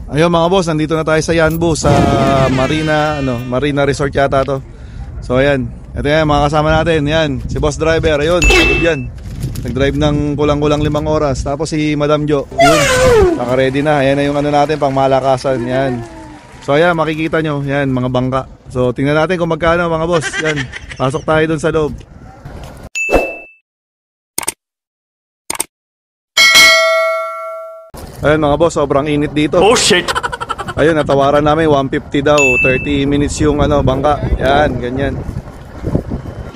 Ayun mga boss, nandito na tayo sa Yanbu sa Marina Resort yata to. So ayan, ito yan mga kasama natin. Yan, si boss driver, ayun, yan. Nag-drive ng kulang-kulang 5 oras. Tapos si Madam Jo, yun, naka-ready na. Ayan na yung ano natin, pang malakasan. Yan. So ayan, makikita nyo, yan, mga bangka. So tingnan natin kung magkano mga boss. Yan, pasok tayo dun sa loob. Ayun mga boss, sobrang init dito. Oh shit! Ayun, natawaran namin 150 daw, 30 minutes yung bangka. Yan, ganyan.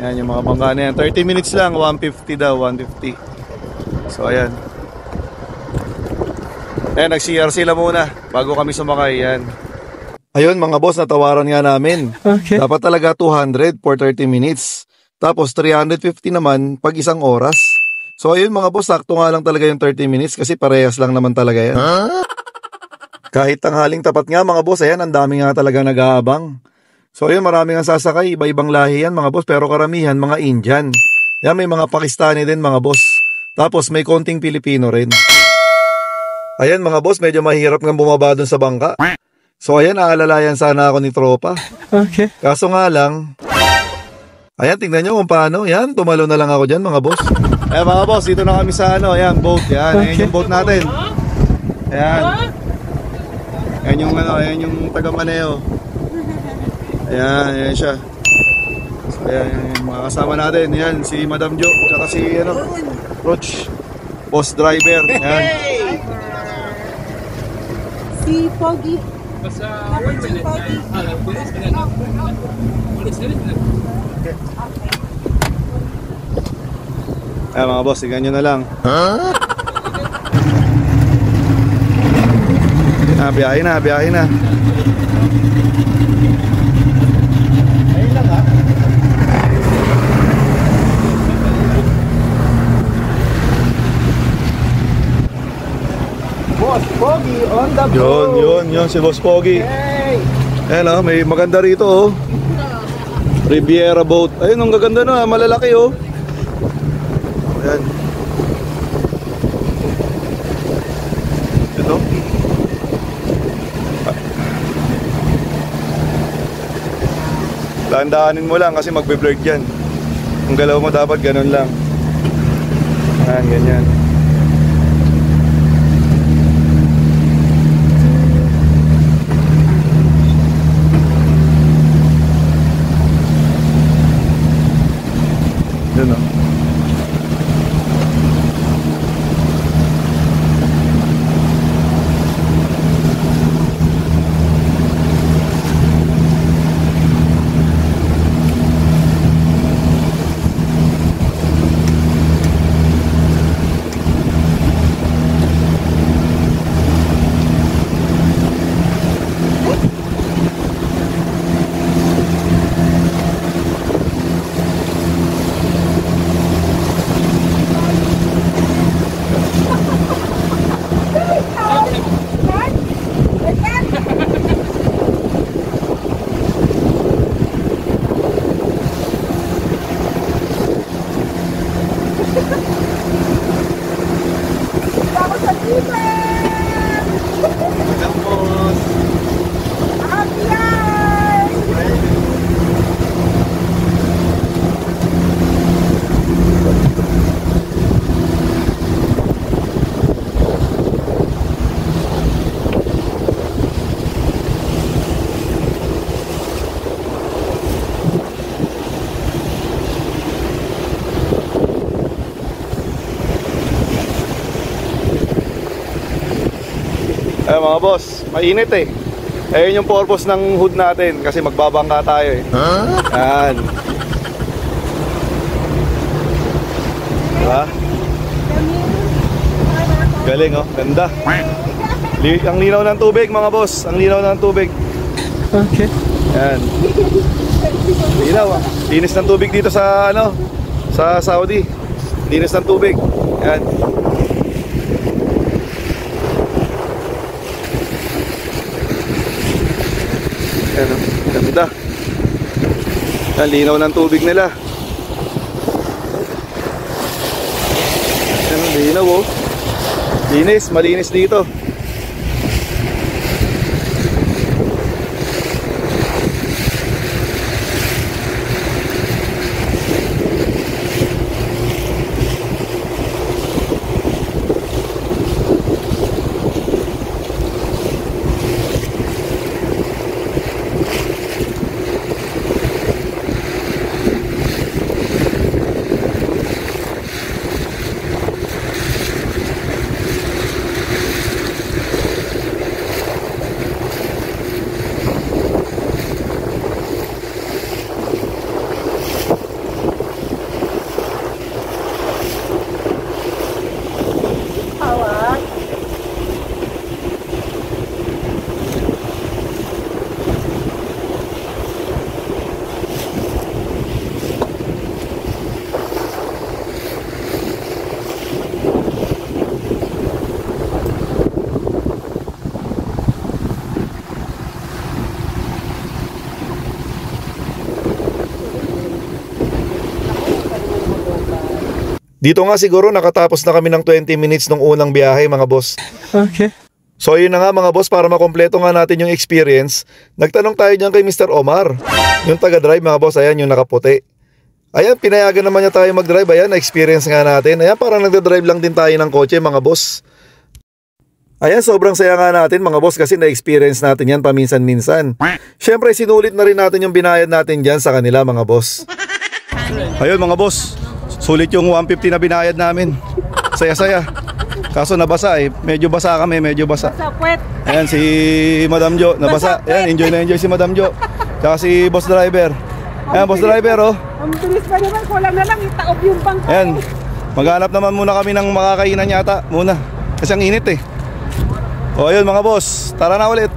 Yan yung mga bangka na yan. 30 minutes lang, 150 daw, 150. So ayan. Ayan, nag-CR sila muna bago kami sumakay. Yan. Ayun mga boss, natawaran nga namin. Okay. Dapat talaga 200 for 30 minutes. Tapos 350 naman pag 1 oras. So ayun mga boss, sakto nga lang talaga yung 30 minutes kasi parehas lang naman talaga yan. Kahit tanghaling tapat nga mga boss, ayan, ang dami nga talaga nag-aabang. So ayun, marami nga sasakay, iba-ibang lahi yan mga boss, pero karamihan mga Indian. Yan, may mga Pakistani din mga boss. Tapos may konting Pilipino rin. Ayan mga boss, medyo mahirap nga bumaba dun sa bangka. So ayan, aalalayan sana ako ni tropa. Okay. Kaso nga lang, ayan, tingnan nyo kung paano. Yan, tumalo na lang ako dyan mga boss. Ayan mga boss, dito na kami sa ayan, boat. Yan, okay. Ayan yung boat natin. Ayan. Ayan yung taga-Maneo. Ayan, ayan siya. So, ayan, yung mga kasama natin. Ayan, si Madam Jo, tsaka si, Roach, boss driver. Ayan. Si Pogi. Ayan mga boss, tignan nyo na lang. Biyahe na. Ayun lang ha. Boss Pogi on the boat. Yun, si Boss Pogi. Hey! Ayan may maganda rito oh. Riviera boat. Ayun, ang gaganda na, malalaki oh. Ayan. Ito. Tandaanin mo lang kasi magbe-blurred yan. Ang galaw mo dapat ganun lang. Ayan, ganyan. Yun o. Ayun mga boss, mainit eh. Ayun yung purpose ng hood natin kasi magbabangka tayo eh. Yan. Diba? Galing oh, ganda. Ang linaw ng tubig mga boss, ang linaw ng tubig. Okay. Yan. Linaw ah. Linis ng tubig dito sa sa Saudi. Linis ng tubig. Yan. Ano, ganda. Ang linaw ng tubig nila. Ano, linaw oh. Linis, malinis dito. Dito nga siguro nakatapos na kami ng 20 minutes nung unang biyahe mga boss. Okay. So yun na nga mga boss, para makompleto nga natin yung experience, nagtanong tayo dyan kay Mr. Omar, yung taga-drive mga boss. Ayan yung nakaputi. Ayan, pinayagan naman niya tayo mag-drive. Ayan, na-experience nga natin. Ayan, parang nagda-drive lang din tayo ng kotse mga boss. Ayan, sobrang saya nga natin mga boss kasi na-experience natin yan paminsan-minsan. Siyempre sinulit na rin natin yung binayad natin dyan sa kanila mga boss. Ayun mga boss, sulit yung 150 na binayad namin. Saya-saya. Kaso nabasa eh. Medyo basa kami, medyo basa. Sa puwet. Ayan si Madam Jo, nabasa. Ayan, enjoy na enjoy si Madam Jo. Tsaka si Boss Driver. Ayan, Boss Driver oh. Ang bilis pa naman, kulang na lang, itaob yung bangko. Ayan, maghanap naman muna kami ng makakainan yata muna. Kasi ang init eh. O ayun mga boss, tara na ulit.